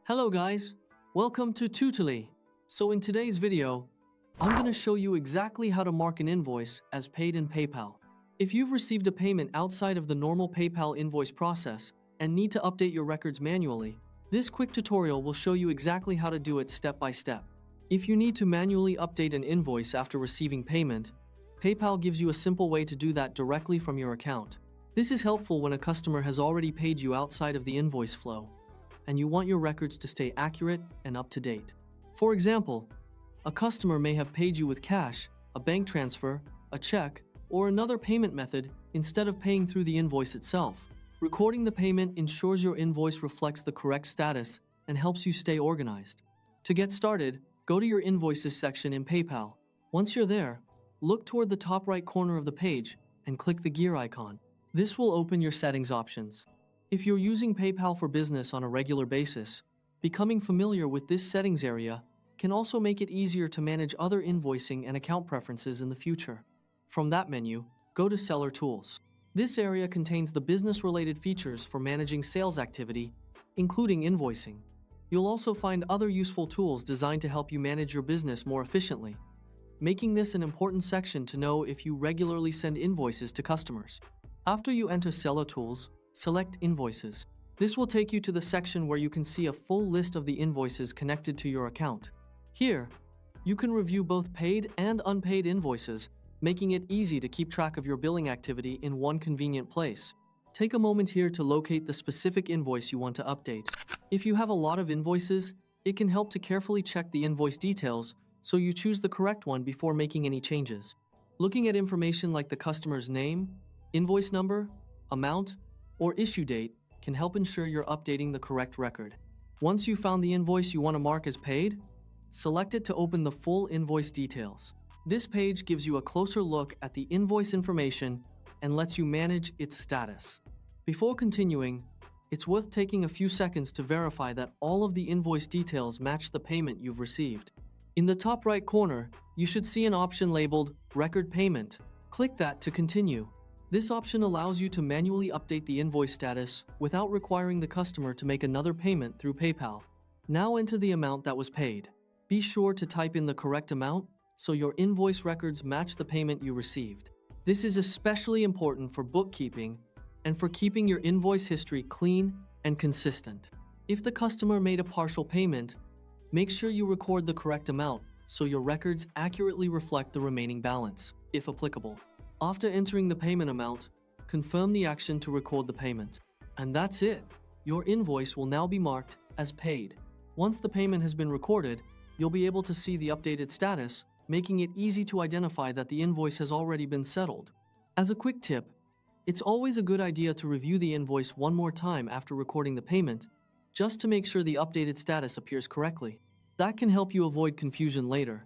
Hello guys, welcome to Tutorly. So in today's video, I'm going to show you exactly how to mark an invoice as paid in PayPal. If you've received a payment outside of the normal PayPal invoice process and need to update your records manually, this quick tutorial will show you exactly how to do it step by step. If you need to manually update an invoice after receiving payment, PayPal gives you a simple way to do that directly from your account. This is helpful when a customer has already paid you outside of the invoice flow, and you want your records to stay accurate and up to date. For example, a customer may have paid you with cash, a bank transfer, a check, or another payment method instead of paying through the invoice itself. Recording the payment ensures your invoice reflects the correct status and helps you stay organized. To get started, go to your Invoices section in PayPal. Once you're there, look toward the top right corner of the page and click the gear icon. This will open your settings options. If you're using PayPal for business on a regular basis, becoming familiar with this settings area can also make it easier to manage other invoicing and account preferences in the future. From that menu, go to Seller Tools. This area contains the business-related features for managing sales activity, including invoicing. You'll also find other useful tools designed to help you manage your business more efficiently, making this an important section to know if you regularly send invoices to customers. After you enter Seller Tools, select Invoices. This will take you to the section where you can see a full list of the invoices connected to your account. Here, you can review both paid and unpaid invoices, making it easy to keep track of your billing activity in one convenient place. Take a moment here to locate the specific invoice you want to update. If you have a lot of invoices, it can help to carefully check the invoice details so you choose the correct one before making any changes. Looking at information like the customer's name, invoice number, amount, or issue date can help ensure you're updating the correct record. Once you've found the invoice you want to mark as paid, select it to open the full invoice details. This page gives you a closer look at the invoice information and lets you manage its status. Before continuing, it's worth taking a few seconds to verify that all of the invoice details match the payment you've received. In the top right corner, you should see an option labeled Record Payment. Click that to continue. This option allows you to manually update the invoice status without requiring the customer to make another payment through PayPal. Now enter the amount that was paid. Be sure to type in the correct amount so your invoice records match the payment you received. This is especially important for bookkeeping and for keeping your invoice history clean and consistent. If the customer made a partial payment, make sure you record the correct amount so your records accurately reflect the remaining balance, if applicable. After entering the payment amount, confirm the action to record the payment. And that's it. Your invoice will now be marked as paid. Once the payment has been recorded, you'll be able to see the updated status, making it easy to identify that the invoice has already been settled. As a quick tip, it's always a good idea to review the invoice one more time after recording the payment, just to make sure the updated status appears correctly. That can help you avoid confusion later,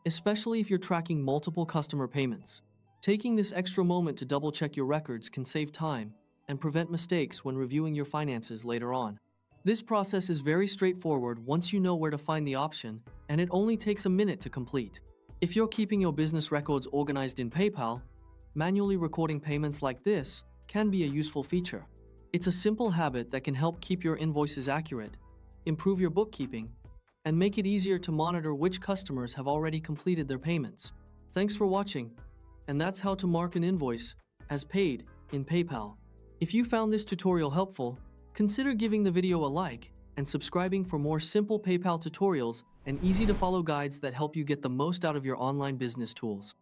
especially if you're tracking multiple customer payments. Taking this extra moment to double-check your records can save time and prevent mistakes when reviewing your finances later on. This process is very straightforward once you know where to find the option, and it only takes a minute to complete. If you're keeping your business records organized in PayPal, manually recording payments like this can be a useful feature. It's a simple habit that can help keep your invoices accurate, improve your bookkeeping, and make it easier to monitor which customers have already completed their payments. Thanks for watching. And that's how to mark an invoice as paid in PayPal. If you found this tutorial helpful, consider giving the video a like and subscribing for more simple PayPal tutorials and easy-to-follow guides that help you get the most out of your online business tools.